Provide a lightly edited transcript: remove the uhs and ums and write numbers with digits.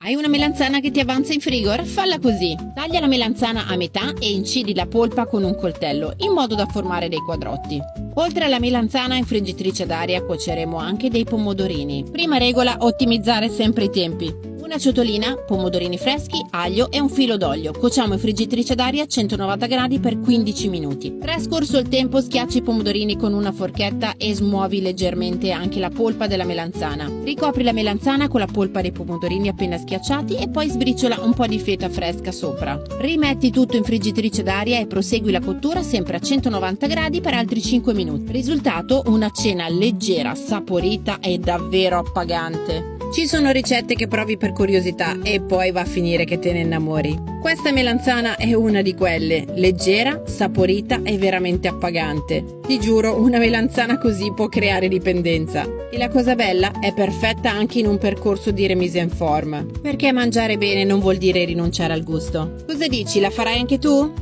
Hai una melanzana che ti avanza in frigo? Falla così. Taglia la melanzana a metà e incidi la polpa con un coltello, in modo da formare dei quadrotti. Oltre alla melanzana in friggitrice ad aria cuoceremo anche dei pomodorini. Prima regola: ottimizzare sempre i tempi. Una ciotolina, pomodorini freschi, aglio e un filo d'olio. Cuociamo in friggitrice ad aria a 190 gradi per 15 minuti. Trascorso il tempo, schiacci i pomodorini con una forchetta e smuovi leggermente anche la polpa della melanzana. Ricopri la melanzana con la polpa dei pomodorini appena schiacciati e poi sbriciola un po' di feta fresca sopra. Rimetti tutto in friggitrice ad aria e prosegui la cottura sempre a 190 gradi per altri 5 minuti. Risultato: una cena leggera, saporita e davvero appagante. Ci sono ricette che provi per curiosità e poi va a finire che te ne innamori. Questa melanzana è una di quelle, leggera, saporita e veramente appagante. Ti giuro, una melanzana così può creare dipendenza. E la cosa bella, è perfetta anche in un percorso di remise en forme. Perché mangiare bene non vuol dire rinunciare al gusto. Cosa dici, la farai anche tu?